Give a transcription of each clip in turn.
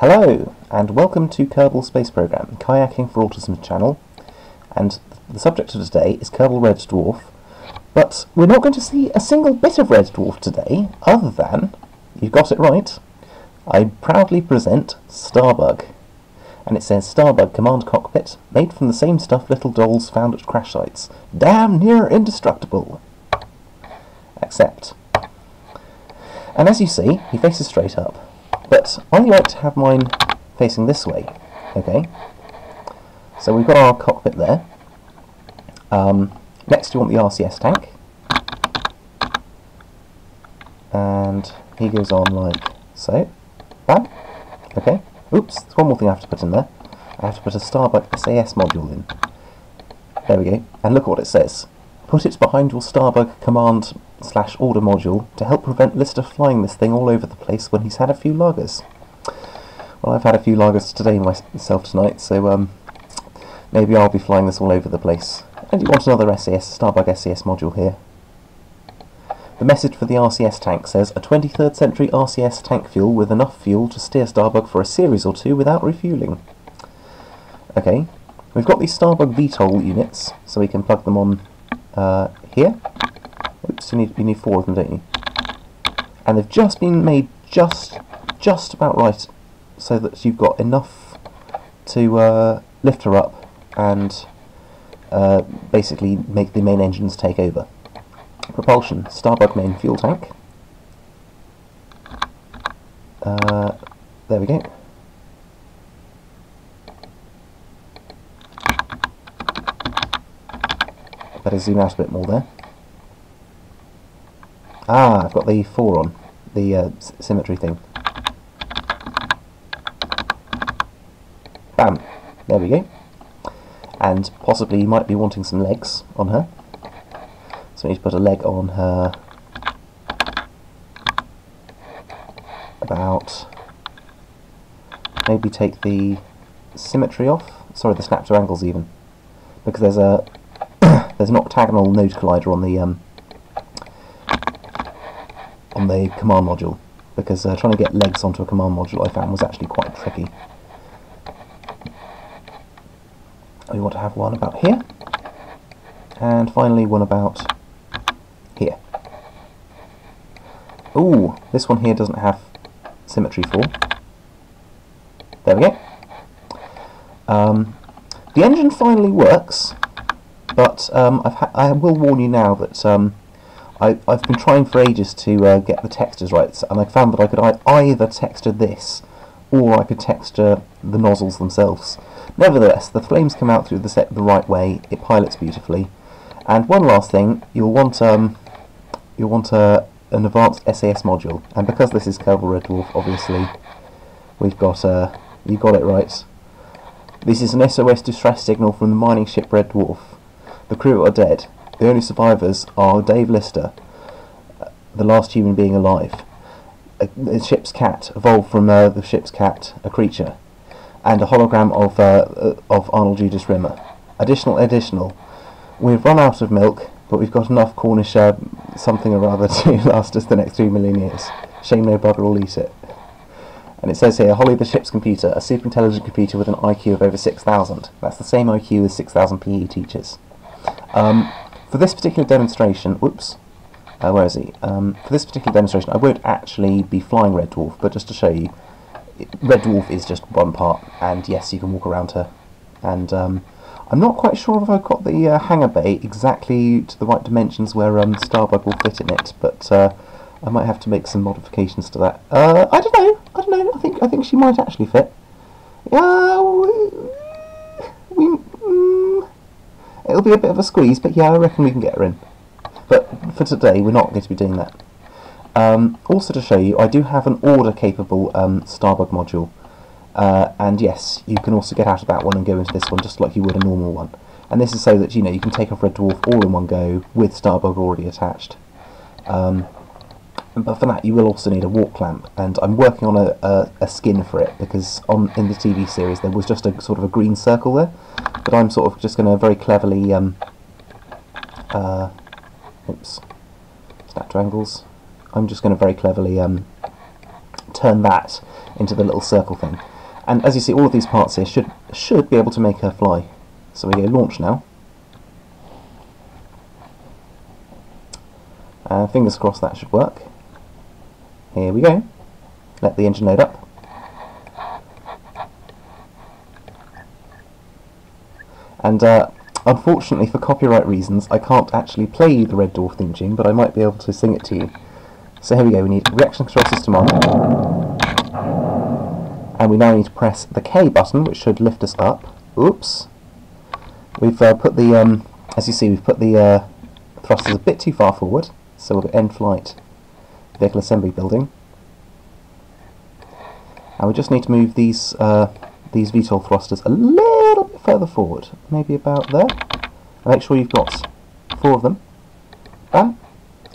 Hello, and welcome to Kerbal Space Program, Kayaking for Autism channel, and the subject of today is Kerbal Red Dwarf, but we're not going to see a single bit of Red Dwarf today, other than, you got it right, I proudly present Starbug, and it says Starbug Command Cockpit, made from the same stuff little dolls found at crash sites, damn near indestructible, except, and as you see, he faces straight up. But I like to have mine facing this way, okay? So we've got our cockpit there. Next you want the RCS tank. And he goes on like so. Bam! Okay. Oops, there's one more thing I have to put in there. I have to put a Starbug SAS module in. There we go. And look what it says. Put it behind your Starbug command/order module to help prevent Lister flying this thing all over the place when he's had a few lagers. Well, I've had a few lagers today myself tonight, so maybe I'll be flying this all over the place. And you want another Starbug SAS module here. The message for the RCS tank says, a 23rd century RCS tank fuel with enough fuel to steer Starbug for a series or two without refuelling. Okay, we've got these Starbug VTOL units, so we can plug them on here. Oops, you need four of them, don't you? And they've just been made just about right, so that you've got enough to lift her up and basically make the main engines take over. Propulsion, Starbug main fuel tank. There we go. Better zoom out a bit more there. Ah, I've got the 4 on, the symmetry thing. Bam! There we go. And possibly you might be wanting some legs on her. So we need to put a leg on her about, maybe take the symmetry off, sorry, the snap to angles even, because there's a there's an octagonal node collider on the command module, because trying to get legs onto a command module I found was actually quite tricky. We want to have one about here, and finally one about here. Ooh, this one here doesn't have symmetry for. There we go. The engine finally works, but I will warn you now that I've been trying for ages to get the textures right, and I found that I could either texture this, or I could texture the nozzles themselves. Nevertheless, the flames come out through the set the right way, it pilots beautifully. And one last thing, you'll want an advanced SAS module, and because this is Kerbal Red Dwarf, obviously, we've got you got it right. This is an SOS distress signal from the mining ship Red Dwarf. The crew are dead. The only survivors are Dave Lister, the last human being alive, the ship's cat, evolved from the ship's cat, a creature, and a hologram of Arnold Judas Rimmer. Additional. We've run out of milk, but we've got enough Cornish something or other to last us the next 3 million years. Shame no bugger will eat it. And it says here, Holly the ship's computer, a super intelligent computer with an IQ of over 6,000. That's the same IQ as 6,000 PE teachers. For this particular demonstration, whoops, where is he? For this particular demonstration, I won't actually be flying Red Dwarf, but just to show you, Red Dwarf is just one part, and yes, you can walk around her. And I'm not quite sure if I've got the hangar bay exactly to the right dimensions where Starbug will fit in it, but I might have to make some modifications to that. I don't know. I think she might actually fit. It'll be a bit of a squeeze, but yeah, I reckon we can get her in. But for today, we're not going to be doing that. Also to show you, I do have an ORDA capable Starbug module. And yes, you can also get out of that one and go into this one just like you would a normal one. And this is so that, you know, you can take off Red Dwarf all in one go with Starbug already attached. But for that you will also need a walk clamp, and I'm working on a skin for it, because in the TV series there was just a sort of a green circle there, but I'm sort of just going to very cleverly oops, snap to angles. I'm just going to very cleverly turn that into the little circle thing. And as you see, all of these parts here should be able to make her fly. So we go launch now. Fingers crossed that should work. Here we go. Let the engine load up. And unfortunately, for copyright reasons, I can't actually play the Red Dwarf theme tune, but I might be able to sing it to you. So here we go, we need reaction control system on. And we now need to press the K button, which should lift us up. Oops. We've put the, as you see, we've put the thrusters a bit too far forward, so we'll go end flight, vehicle assembly building. And we just need to move these VTOL thrusters a little bit further forward, maybe about there. And make sure you've got 4 of them. Bam.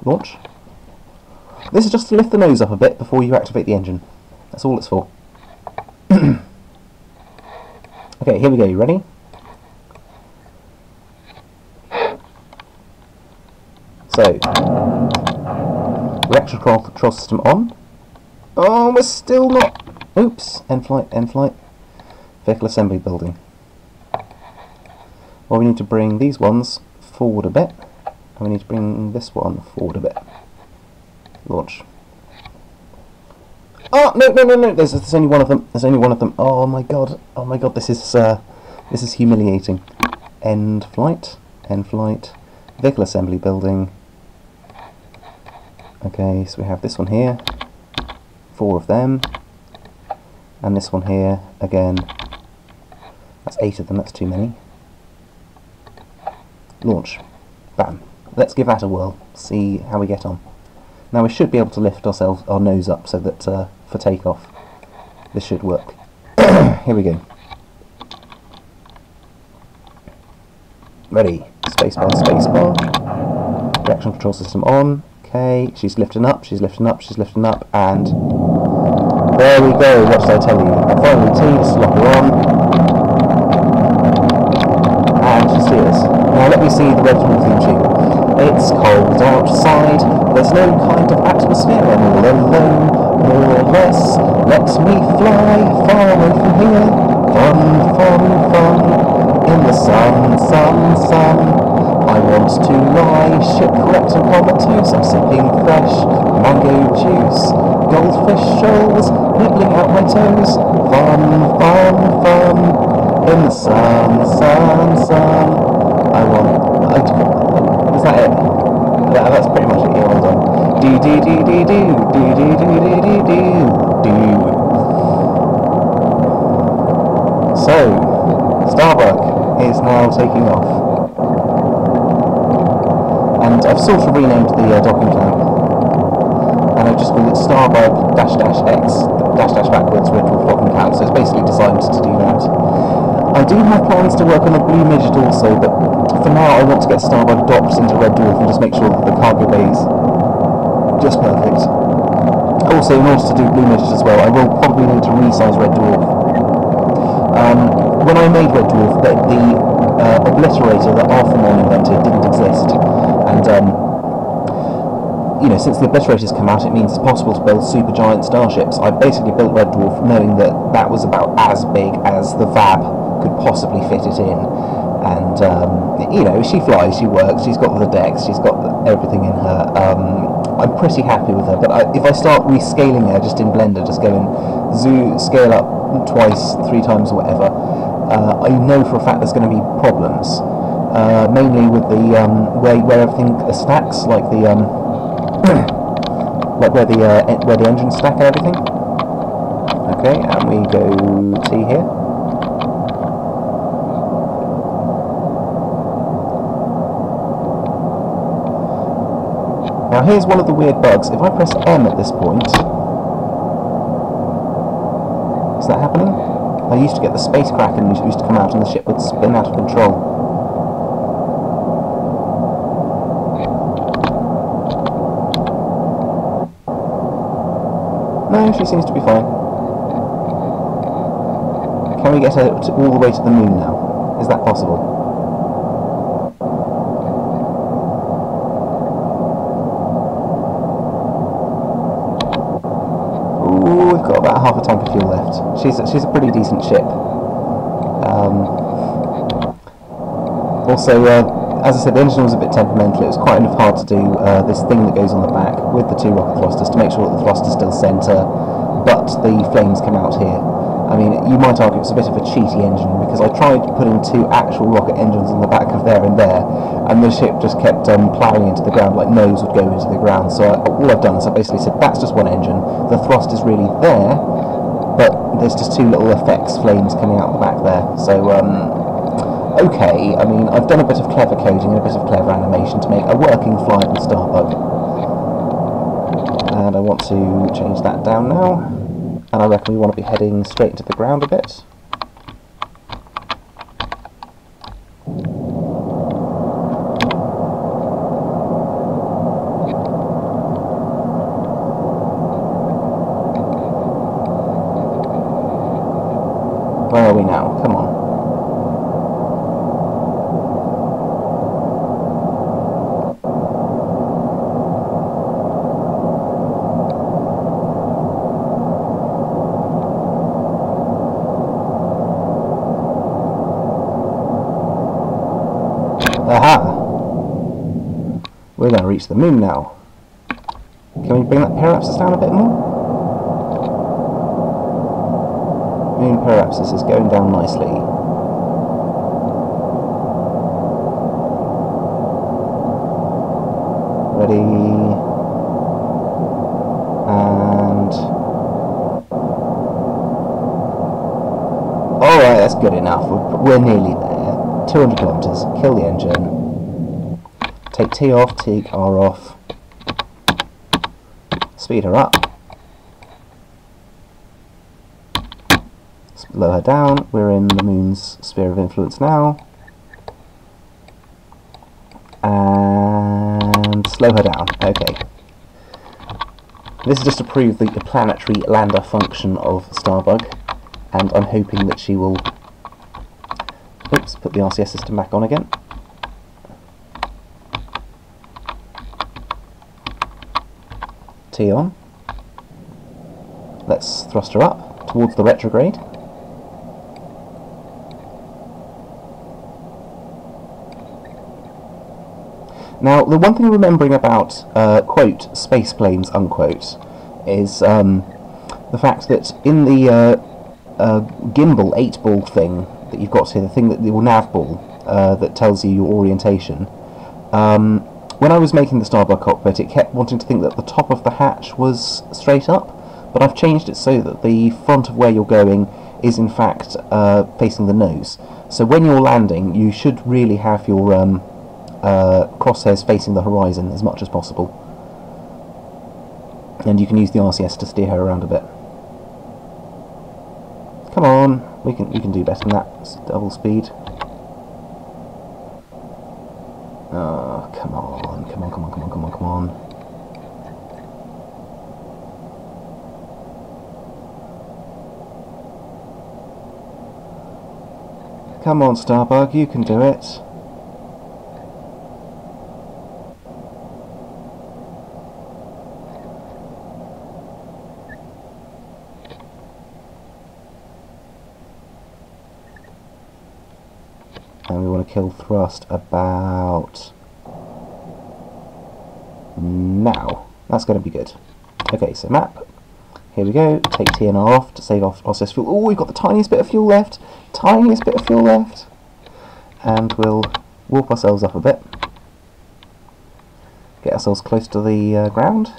Launch. This is just to lift the nose up a bit before you activate the engine. That's all it's for. Okay, here we go. You ready? So, reaction control system on. Oh, we're still not. Oops. End flight. Vehicle assembly building. Well, we need to bring these ones forward a bit, and we need to bring this one forward a bit. Launch. Oh no! There's only one of them. There's only one of them. Oh my god! This is humiliating. End flight. Vehicle assembly building. Okay, so we have this one here. 4 of them. And this one here, again. That's 8 of them, that's too many. Launch. Bam. Let's give that a whirl, see how we get on. Now we should be able to lift our nose up so that for takeoff this should work. Here we go. Ready. Spacebar. Reaction control system on. Okay, she's lifting up, and there we go. What did I tell you? Finally, T, lock her on, and she steers. Now let me see the Red Dwarf theme tune. It's cold outside, there's no kind of atmosphere, I'm all alone, more or less. Let me fly far away from here. Fun, in the sun. I want to lie shipwrecked and comatose. I'm sipping fresh mango juice. Goldfish shoals nibbling out my toes. Fun. In the sun. Is that it? That's pretty much it. Here, hold on. Do. So, Starbug is now taking off. And I've sort of renamed the docking clamp, and I've just called it Starbug --X backwards Red Dwarf docking clamp, so it's basically designed to do that. I do have plans to work on a blue midget also, but for now I want to get Starbug docked into Red Dwarf and just make sure that the cargo bay is just perfect. Also, in order to do blue midget as well, I will probably need to resize Red Dwarf. When I made Red Dwarf, the obliterator that Arthurmon invented didn't exist. And, you know, since the obliterators come out, it means it's possible to build supergiant starships. I basically built Red Dwarf knowing that that was about as big as the VAB could possibly fit it in. And, you know, she flies, she works, she's got the decks, she's got everything in her. I'm pretty happy with her, but if I start rescaling her just in Blender, just going scale up twice, 3 times, or whatever, I know for a fact there's going to be problems. Mainly with the where everything stacks, like the like where the engines stack and everything. Okay, and we go T here. Now here's one of the weird bugs. If I press M at this point, is that happening? I used to get the space kraken which used to come out and the ship would spin out of control. No, she seems to be fine. Can we get her all the way to the moon now? Is that possible? Ooh, we've got about half a tank of fuel left. She's a pretty decent ship. Also, as I said, the engine was a bit temperamental. It was quite enough hard to do this thing that goes on the back with the 2 rocket thrusters to make sure that the thruster's still centre, but the flames come out here. I mean, you might argue it's a bit of a cheaty engine, because I tried putting 2 actual rocket engines on the back of there, and the ship just kept ploughing into the ground, like nose would go into the ground. So all I've done is I basically said, that's just one engine, the thrust is really there, but there's just 2 little effects flames coming out the back there. So, okay, I mean, I've done a bit of clever coding and a bit of clever animation to make a working flyable Starbug. And I want to change that down now. And I reckon we want to be heading straight into the ground a bit. Where are we now? Come on. Aha! We're going to reach the moon now. Can we bring that periapsis down a bit more? Moon periapsis is going down nicely. Ready. And... alright, that's good enough. We're nearly there. 200 kilometres, kill the engine, take T off, take R off, speed her up, slow her down. We're in the moon's sphere of influence now, and slow her down. Okay. This is just to prove the planetary lander function of Starbug, and I'm hoping that she will... oops, put the RCS system back on again. T on. Let's thrust her up towards the retrograde. Now, the one thing remembering about, quote, space planes, unquote, is the fact that in the gimbal 8-ball thing that you've got here, the thing that the nav ball that tells you your orientation, when I was making the Starbug cockpit, it kept wanting to think that the top of the hatch was straight up, but I've changed it so that the front of where you're going is in fact facing the nose. So when you're landing, you should really have your crosshairs facing the horizon as much as possible, and you can use the RCS to steer her around a bit. Come on, we can do better than that. It's double speed. Oh, come on, come on, come on, come on, come on, come on. Come on, Starbug, you can do it. And we want to kill thrust about now. That's going to be good. Okay, so map. Here we go. Take T and R off to save off process fuel. Oh, we've got the tiniest bit of fuel left. Tiniest bit of fuel left. And we'll warp ourselves up a bit. Get ourselves close to the ground.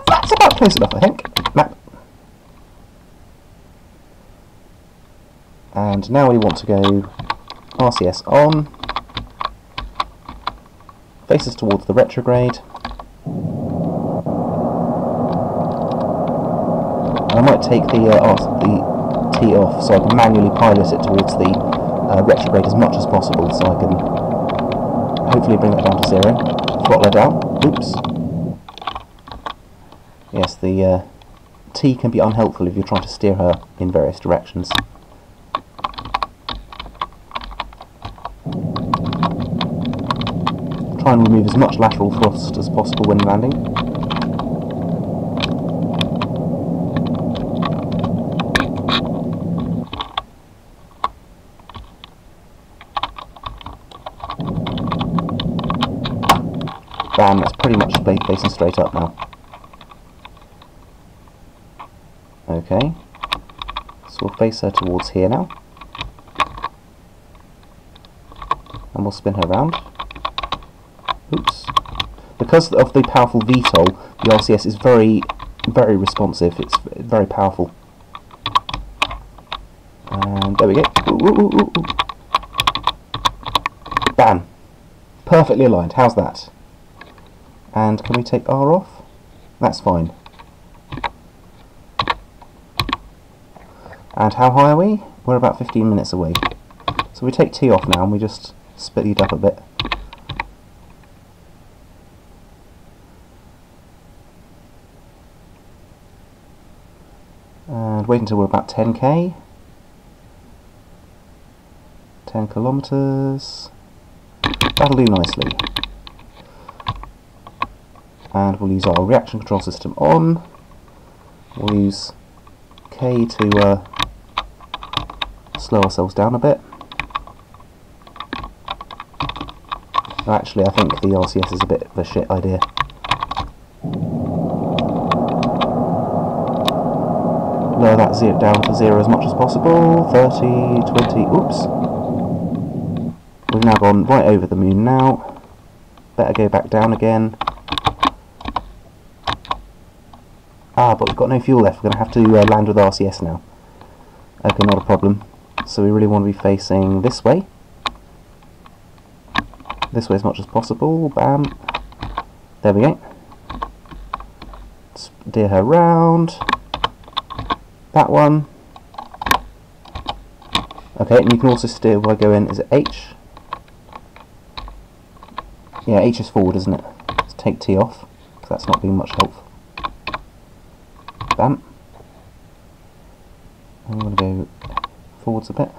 That's about close enough, I think. Map. And now we want to go RCS on, faces towards the retrograde. I might take the T off so I can manually pilot it towards the retrograde as much as possible, so I can hopefully bring that down to 0. Throttle her down. Oops. Yes, the T can be unhelpful if you're trying to steer her in various directions. Try and remove as much lateral thrust as possible when landing. Bam, that's pretty much facing straight up now. Okay, so we'll face her towards here now. And we'll spin her round. Oops. Because of the powerful VTOL, the RCS is very, very responsive. It's very powerful. And there we go. Ooh, ooh, ooh, ooh. Bam! Perfectly aligned. How's that? And can we take R off? That's fine. And how high are we? We're about 15 minutes away. So we take T off now and we just speed up a bit. And wait until we're about 10k. 10 kilometers. That'll do nicely. And we'll use our reaction control system on. We'll use K to slow ourselves down a bit. Actually, I think the RCS is a bit of a shit idea. Lower that down to 0 as much as possible. 30, 20, oops. We've now gone right over the moon now. Better go back down again. Ah, but we've got no fuel left. We're going to have to land with RCS now. Okay, not a problem. So we really want to be facing this way. This way as much as possible. Bam. There we go. Steer her round. That one. Okay, and you can also steer by going, is it H? Yeah, H is forward, isn't it? Let's take T off, because that's not being much help. Bam. I'm going to go forwards a bit.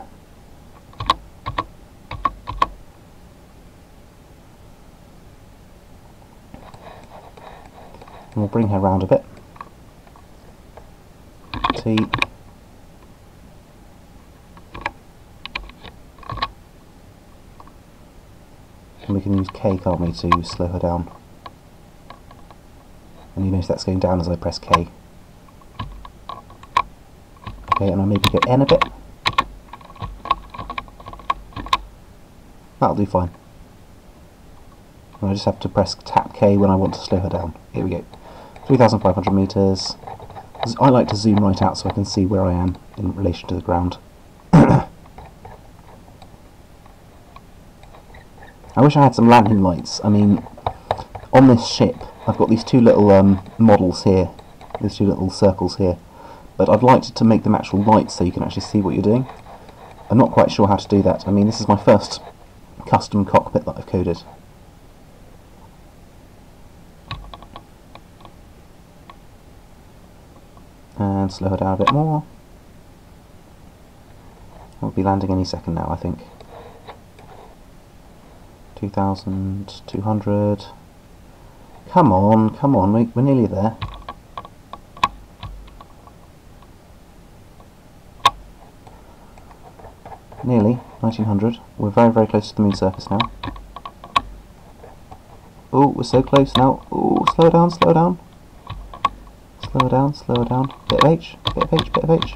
And we'll bring her round a bit. T. And we can use K, can't we, to slow her down. And you notice that's going down as I press K. Okay, and I'll maybe go N a bit. That'll do fine. And I just have to press tap K when I want to slow her down. Here we go. 3,500 meters. I like to zoom right out so I can see where I am in relation to the ground. I wish I had some landing lights. I mean, on this ship, I've got these two little models here, these two little circles here, but I'd like to make them actual lights so you can actually see what you're doing. I'm not quite sure how to do that. I mean, this is my first custom cockpit that I've coded. And slow her down a bit more. We'll be landing any second now, I think. 2,200. Come on, we're nearly there. Nearly, 1,900. We're very, very close to the moon surface now. Oh, we're so close now. Oh, slow down, slow down. Slow her down, slow her down. Bit of H, bit of H, bit of H.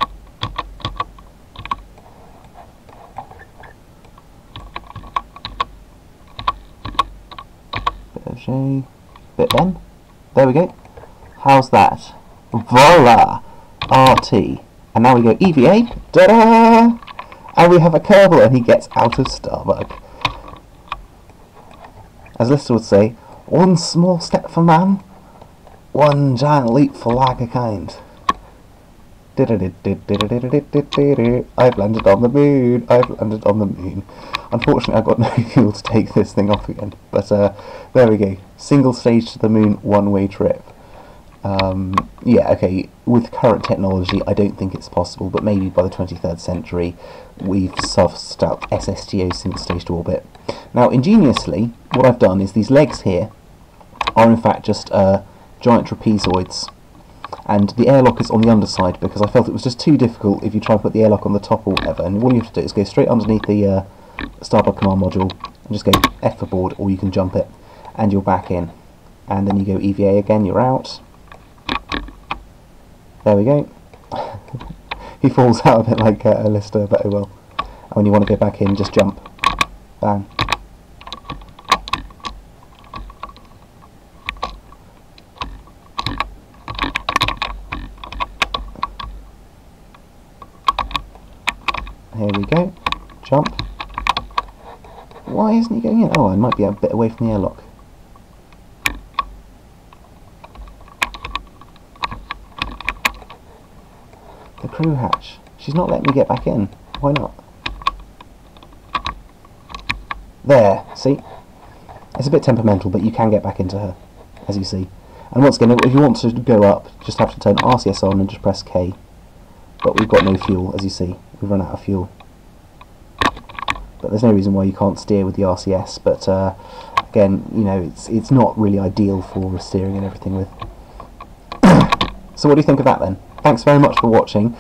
Bit of J, bit of N. There we go. How's that? Voila! RT. And now we go EVA. Ta-da! And we have a Kerbal and he gets out of Starbug. As Lister would say, one small step for man, one giant leap for lagerkind. I've landed on the moon, I've landed on the moon. Unfortunately I've got no fuel to take this thing off again, but there we go. Single stage to the moon, one-way trip. Yeah, okay, with current technology I don't think it's possible, but maybe by the 23rd century we've sussed out SSTO single stage to orbit. Now ingeniously, what I've done is these legs here are in fact just giant trapezoids, and the airlock is on the underside because I felt it was just too difficult if you try and put the airlock on the top or whatever, and all you have to do is go straight underneath the Starbug command module and just go F for board, or you can jump it and you're back in. and then you go EVA again, you're out. There we go. He falls out a bit like a Lister, but oh well. And when you want to go back in, just jump. Bang. Here we go. Jump. Why isn't he going in? Oh, I might be a bit away from the airlock. The crew hatch. She's not letting me get back in. Why not? There, see? It's a bit temperamental, but you can get back into her, as you see. And once again, if you want to go up, just have to turn RCS on and just press K. But we've got no fuel, as you see. We've run out of fuel. But there's no reason why you can't steer with the RCS, but again, you know, it's not really ideal for steering and everything with. So what do you think of that then? Thanks very much for watching.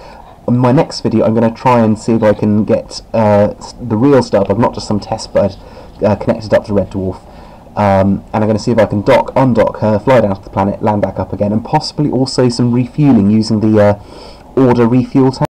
In my next video I'm going to try and see if I can get the real Starbug, not just some test bird, connected up to Red Dwarf. And I'm going to see if I can undock her, fly down to the planet, land back up again, and possibly also some refueling using the ORDA refuel tank.